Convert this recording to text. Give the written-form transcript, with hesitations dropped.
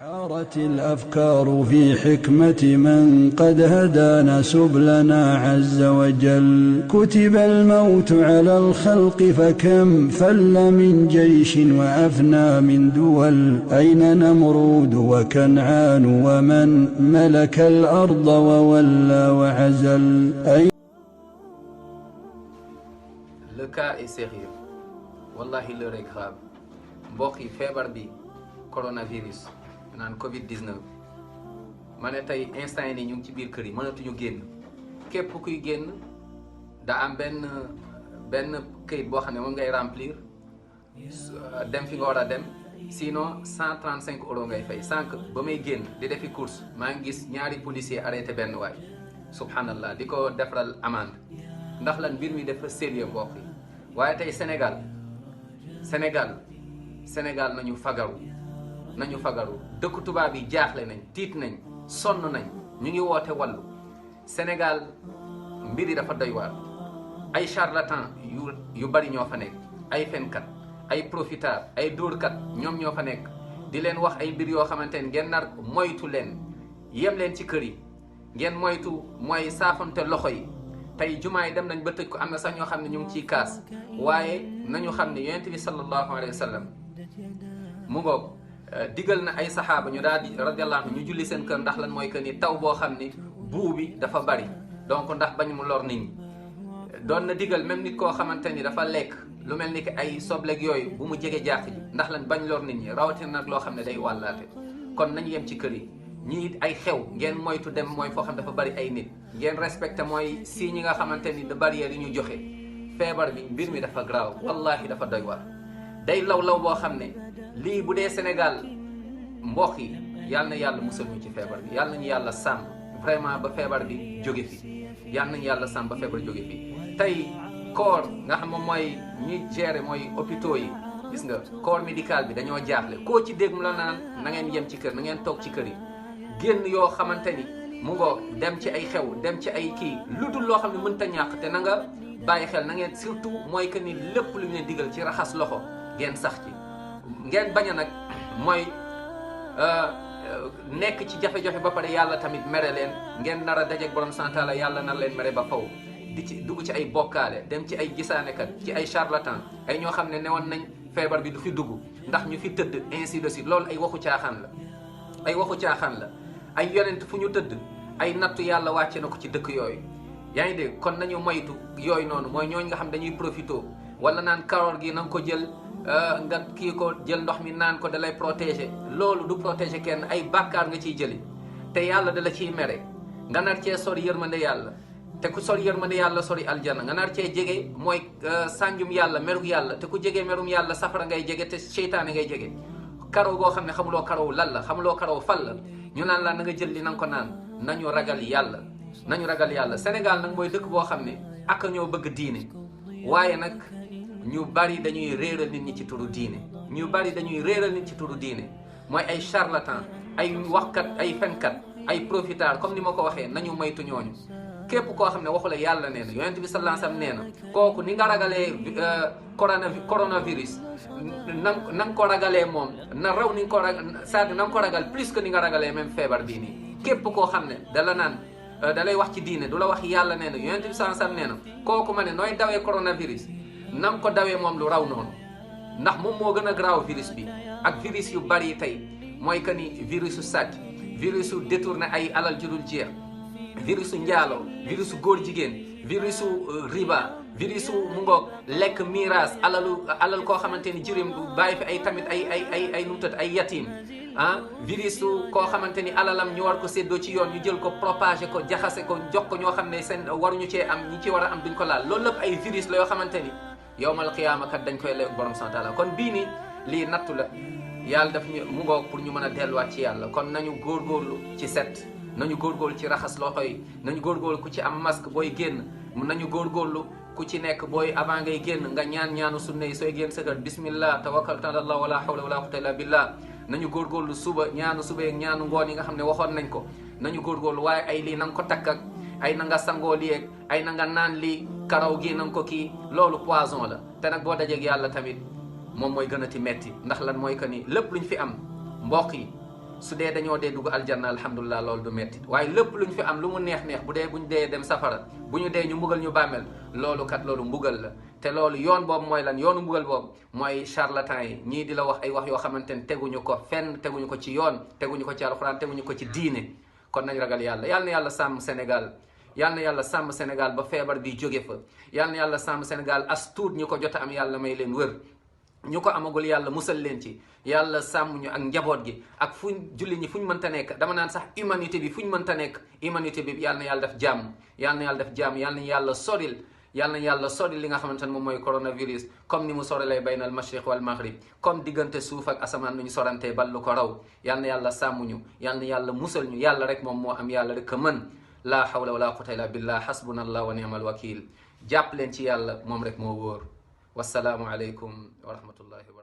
حارت الأفكار في حكمة من قد هدانا سبلنا عز وجل. كتب الموت على الخلق فكم فل من جيش وأفنى من دول. أين نمرود وكنعان ومن ملك الأرض وولى وعزل. Le cas est sérieux. Wallahi l'heure est grave. mbokk yi feebar bi coronavirus naan Covid-19 ma ne tey instant yi nii ñu ngi ci biir kër yi mënatuñu génn képp kuy génn da am benn këyit boo xam ne moom ngay remplir dem fi nga war a dem sinon 135 € ngay fay. sànq ba may génn di defi course maa ngi gis ñaari policier arrêté benn waay subhanallah di ko defaral amende ndax lan mbir mi dafa sérieux mbokk yi. waaye tey Sénégal nañu fagaru dëkku tubaab yi jaaxle nañ tiit nañ sonn nañ ñu ngi woote wallu. Sénégal mbir yi dafa doy waar ay charlatan yu bari ñoo fa nekk, ay fenkat, ay profiteurs, ay dóorkat ñoom ñoo fa nekk di leen wax ay mbir yoo xamante ne ngeen nar moytu leen, yem leen ci kër yi, ngeen moytu mooy saafante loxo yi. tey jumaa yi dem nañ ba tëj ko, am na sax ñoo xam ne ñu ngi ciy kaas, waaye nañu xam ne yonent bi sallallahu alayhi wa sallam mu ngoog digal na ay saxaaba ñu daal di radiyallahu anhu ñu julli seen kër. ndax lan mooy que ni taw boo xam ni buu bi dafa bari, donc ndax bañ mu lor nit ñi. doon na digal même nit koo xamante ni dafa lekk lu mel ni que ay sobleeg yooyu bu mu jege jàkk ji, ndax lan bañ lor nit ñi, rawatina nag loo xam ne day wàllaate. kon nañu yem ci kër yi. ñii ay xew ngeen moytu dem mooy foo xam dafa bari ay nit, ngeen respecté mooy si ñi nga xamante ni de barrière yi ñu joxe. feebar bi mbir mi dafa graaw, wallahi dafa doy waar, day law boo xam ne lii bu dee Sénégal mbokk yi yal na yàlla musal ñu ci feebar bi, yal nañu yàlla sàmm vraiment ba feebar bi jóge fi, yal nañu yàlla sàmm ba feebar jóge fi. tey corps nga xam moom mooy ñi gérer mooy hôpitaux yi, gis nga corps médical bi dañoo jaaxle. koo ci dégg mu la naan na ngeen yem ci kër, na ngeen toog ci kër yi. génn yoo xamante ni mu ngoo dem ci ay xew, dem ci ay kii, lu dul loo xam ne mënta ñàkk. te na nga bàyyi xel, na ngeen surtout mooy que ni lépp lu ñu leen digal ci raxas loxo ngeen sax ci. ngeen bañ a nag mooy nekk ci jafe-jafe ba pare yàlla tamit mere leen, ngeen nar a dajeeg borom santaala yàlla nar leen mere ba faw. di ci dugg ci ay bokkaale, dem ci ay gisaanekat, ci ay charlatan, ay ñoo xam ne newoon nañ feebar bi du fi dugg ndax ñu fi tëdd ainsi de suite. loolu ay waxu caaxaan la, ay yonent fu ñu tëdd ay nattu yàlla wàcce na ko ci dëkk yooyu. yaa ngi dégg, kon nañu moytu yooyu noonu. mooy ñooñu nga xam dañuy profito wala naan karoor gi na nga ko jël nga kii ko jël ndox mi naan ko da lay protéger. loolu du protéger kenn, ay bàkkaar nga ciy jëli te yàlla da la ciy mere. nga nar cee sori yërmande yàlla, te ku sori yërmande yàlla sori aljana. nga nar cee jege mooy sànjum yàlla, merug yàlla, te ku jege merum yàlla safara ngay jege, te seytaane ngay jege. karaw goo xam ne xamuloo karaw lan la, xamuloo karaw fan la, ñu naan la na nga jël li na nga ko naan. nañu ragal yàlla. Sénégal nag mooy dëkk boo xam ne ak ñoo bëgg diine, waaye nag ñu bari dañuy réeral nit ñi ci turu diine. mooy ay charlatan, ay waxkat, ay fenkat, ay profiteurs, comme ni ma ko waxee. nañu moytu ñooñu. képp koo xam ne waxu la yàlla nee na, yonent bi sallallahu alayhi wasallam nee na, kooku ni nga ragalee coronavirus na nga ko ragalee moom na raw ni nga ko c'est-à-dire na nga ko ragal plus que ni nga ragalee même feebar bii nii. képp koo xam ne dala naan da lay wax ci diine, du la wax yàlla nee na, yonent bi sallallahu alayhi wasallam nee na, kooku ma ne nooy dawee coronavirus na nga ko dawee moom lu raw noonu. ndax moom moo gën a graaw virus bi ak virus yu bari yi tey. mooy que ni virusu sàcc, virusu détourné ay alal ju dul jeex, virusu njaalo, virusu góor jigéen, virusu riba, virusu mu ngoog lekk miiras, alal koo xamante ni jirim bàyyi fi ay tamit ay nu mu tëdd ay yatim. virusu koo xamante ni alalam ñu war ko séddoo ci yoon, ñu jël ko propagé ko, jaxase ko, jox ko ñoo xam ne seen waruñu cee am, ñi ci war a am duñ ko laal. loolu lépp ay virus la yoo xamante ni yawmal qiyaama kat dañ koy lekk borom sant la. kon bii nii lii nattu la, yàlla daf ñu mu ngoog pour ñu mën a delluwaat ci yàlla. kon nañu góorgóorlu ci set, nañu góorgóorlu ci raxas loxo yi, nañu góorgóorlu ku ci am masque booy génn, nañu góorgóorlu ku ci nekk booy avant ngay génn nga ñaanu sunna yi sooy génn sa kër, bismillah tawakkaltu ala allah wala hawla wala quwwata illa billah. nañu góorgóorlu ñaanu suba ak ñaanu ngoon yi nga xam ne waxoon nañ ko. nañu góorgóorlu, waaye ay lii na nga ko takk ak ay na nga sangoo lii ak ay na nga naan lii karaw gi na nga ko kii, loolu poison la. te nag boo dajeeg yàlla tamit moom mooy gën a ti metti. ndax lan mooy que ni lépp luñ fi am mbokk yi su dee dañoo dee dugg aljanna alhamdulilah loolu du metti waaye lépp luñ fi am lu mu neex bu dee buñ dee dem safara bu ñu dee ñu mbugal ñu bàmmeel loolu kat loolu mbugal la te loolu yoon boobu mooy lan yoonu mbugal boobu mooy charlatan yi ñii di la wax ay wax yoo xamante ne teguñu ko fenn teguñu ko ci yoon teguñu ko ci alxuraan teguñu ko ci diine kon nañ ragal yàlla yal na yàlla sàmm Sénégal yal na yàlla sàmm Sénégal ba feebar bi jóge fa yal na yàlla sàmm Sénégal as tuut ñu ko jot a am yàlla may leen wër ñu ko amagul yàlla musal leen ci yàlla sàmm ñu ak njaboot gi ak fuñ julli ñi fuñ mënta nekk dama naan sax humanité bi fuñ mënta nekk humanité bi yàlla na yàlla def jàmm yàlla na yàlla def jàmm yàlla na yàlla soril yàlla na yàlla soril li nga xamante ne moom mooy coronavirus comme ni mu sorilee baynal mashriq wal maghrib comme diggante suuf ak asamaan nu ñu sorantee ballu ko raw yàlla na yàlla sàmm ñu yàlla na yàlla musal ñu yàlla rek moom moo am yàlla rek a mën laa hawla wala quwwata illa billah hasbunallah wa ni'mal wakil jàpp leen ci yàlla moom rek moo wóor wassalaamu aleykum wa rahmatullahi wa